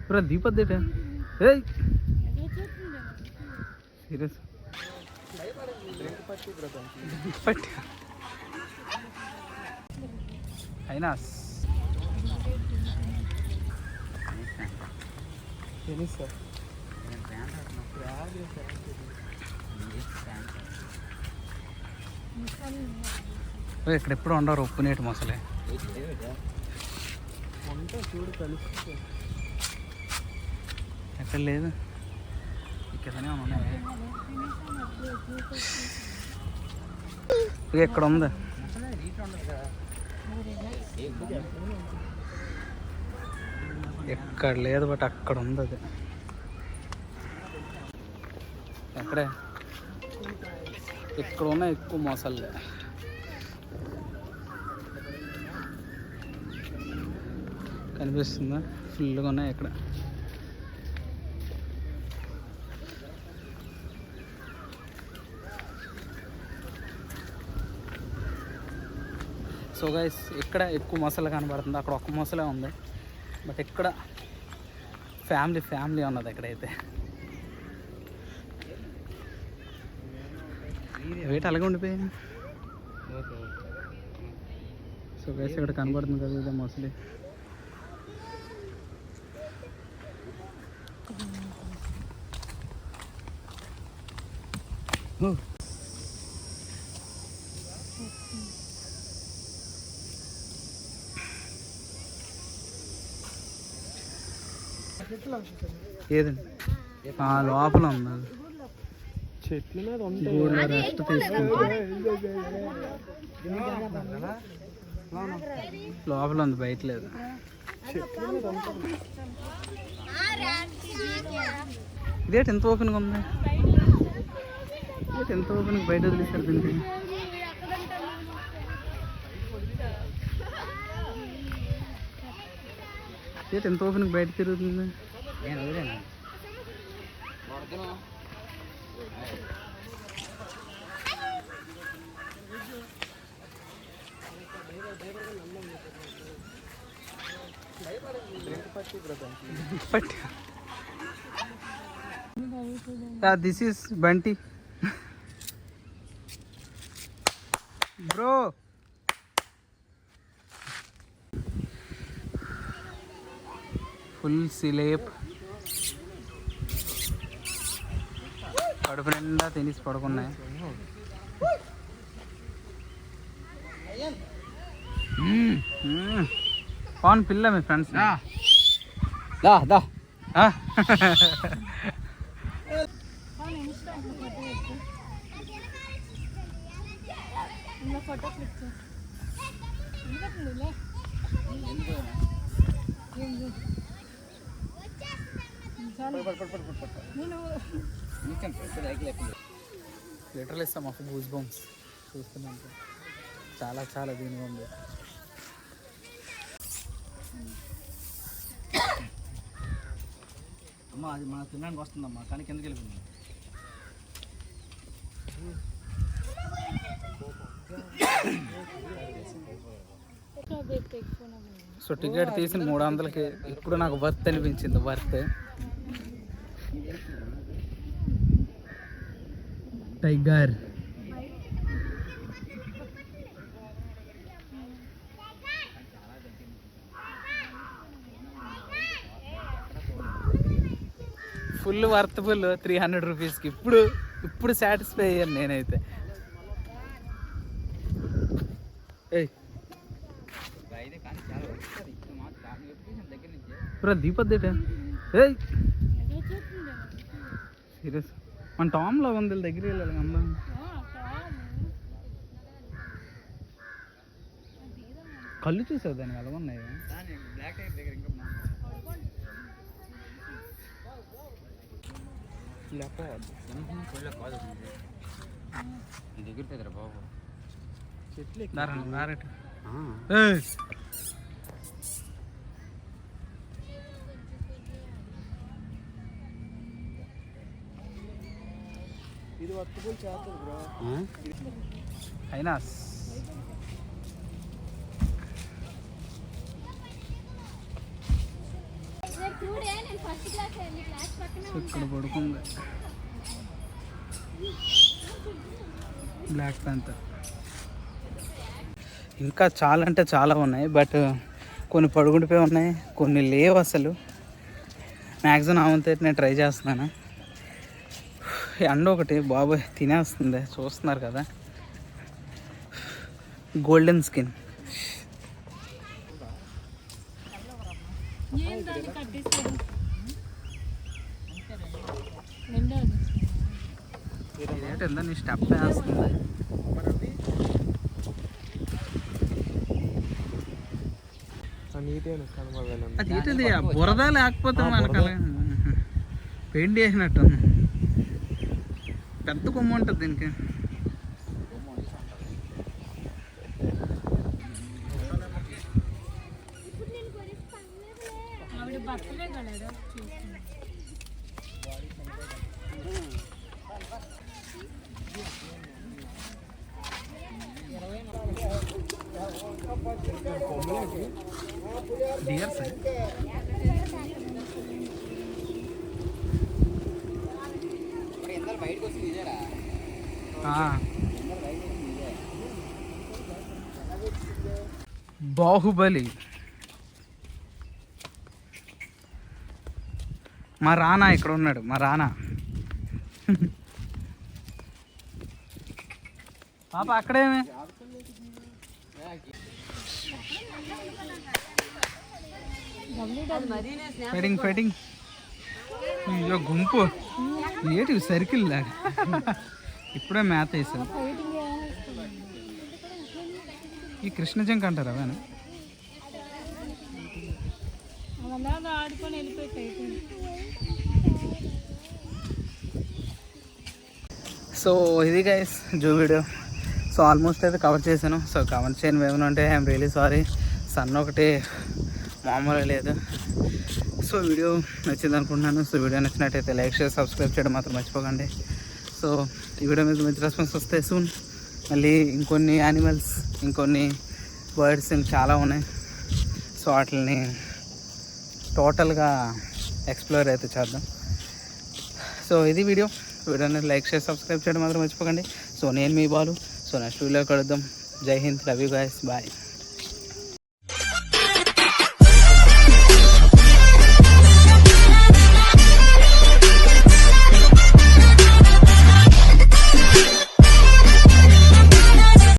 पूरा दीपक देते हैं सीरियस అయినా ఇక్కడ ఎప్పుడు ఉండరు ఉప్పు నీటి మొసలే చూడు కలిసి ఎక్కడ లేదు ఇక్కడనే ఉన్నాయి ఎక్కడ ఉంది ఎక్కడ లేదు బట్ అక్కడ ఉంది అది ఎక్కడే ఇక్కడ ఉన్నాయి ఎక్కువ మొసళ్ళు కనిపిస్తుందా ఫుల్గా ఉన్నాయి ఇక్కడ సో గైస్ ఇక్కడ ఎక్కువ మొసలు కనబడుతుంది అక్కడ ఒక్క మొసలే ఉంది బట్ ఇక్కడ ఫ్యామిలీ ఉన్నది ఎక్కడైతే వెయిట్ అలాగే ఉండిపోయింది సో గైస్ ఇక్కడ కనబడుతుంది కదా ఇదే మొసలి ఏదండి లోపల ఉంది చెట్ల మీద రెస్ట్ తీసుకుంటుంది లోపల ఉంది బయట లేదు ఇదేంటి ఎంత ఓపెన్గా ఉంది ఎంత ఓపెన్గా బయట వదిలేసారు దీనికి ఎంత ఓపెన్గా బయట తిరుగుతుంది this is Bunty bro full sleep కడుపు నిండా తినేసి పడుకున్నాయి పవన్ పిల్ల మీ ఫ్రెండ్స్ దా దా లిటరల్ ఇస్తాం మాకు గూస్ బంప్స్ చూస్తున్నాం చాలా చాలా దీనిగా ఉంది అమ్మ అది మన తినడానికి వస్తుందమ్మా కానీ కిందకి వెళ్ళిపోయింది సో టికెట్ తీసిన 300కి ఇప్పుడు నాకు వర్త్ అనిపించింది వర్త్ టైగర్ ఫుల్ వర్త్ఫుల్ 300 రూపీస్కి ఇప్పుడు సాటిస్ఫై అయ్యాను నేనైతే దీపక్ దేట సీరియస్ మన టామ్లో ఉంది దగ్గర వెళ్ళాలి అమ్మ కళ్ళు చూసావు దానికి ఎలా ఉన్నాయి దగ్గర బాబు చెట్లు ఇది వర్తబుల్ చేస్తుంది బ్రో అయినా ఇక్కడ పడుకుంది బ్లాక్ ప్యాంతర్. ఇంకా చాలా అంటే చాలా ఉన్నాయి, బట్ కొన్ని పడుకుండిపోయి ఉన్నాయి, కొన్ని లేవు అసలు. మ్యాక్సిమం అవంతే నేను ట్రై చేస్తున్నాను. ఎండ ఒకటి బాబోయ్ తినేస్తుంది, చూస్తున్నారు కదా. Golden skin. ఏంటంటే నీ స్టెప్ వేస్తుంది. అది ఏంటిది బురద లేకపోతే మనకు పెయింట్ చేసినట్టు పెద్ద కొమ్మ ఉంటుంది దీనికి. డియర్స్ బాహుబలి. మా రానా ఇక్కడ ఉన్నాడు, మా రానా. పాప అక్కడేమి ఫైటింగ్ ఫైటింగ్. అయ్యో గుంపు ఏంటి సర్కిల్ లాగా. ఇప్పుడే మేత వేసాను. ఈ కృష్ణ జంక్ అంటారా అవన్నీ? సో ఇది guys zoo video. So almost అయితే కవర్ చేశాను. సో కవర్ చేయను ఏమైనా ఉంటే ఐఎమ్ రియలీ సారీ. సన్ ఒకటి మామూలుగా లేదు. సో వీడియో నచ్చింది అనుకుంటున్నాను. సో వీడియో నచ్చినట్టయితే లైక్ షేర్ సబ్స్క్రైబ్ చేయడం మాత్రం మర్చిపోకండి. సో ఈ వీడియో మీద మంచి రెస్పాన్స్ వస్తే సూన్ మళ్ళీ ఇంకొన్ని యానిమల్స్, ఇంకొన్ని బర్డ్స్ చాలా ఉన్నాయి. సో వాటిని టోటల్గా ఎక్స్ప్లోర్ అయితే చేద్దాం. సో ఇది వీడియోని లైక్ షేర్ సబ్స్క్రైబ్ చేయడం మాత్రం మర్చిపోకండి. సో నేను మీ బాలు. సో నెక్స్ట్ వీడియో కలుద్దాం. Jai Hind, love you guys, bye.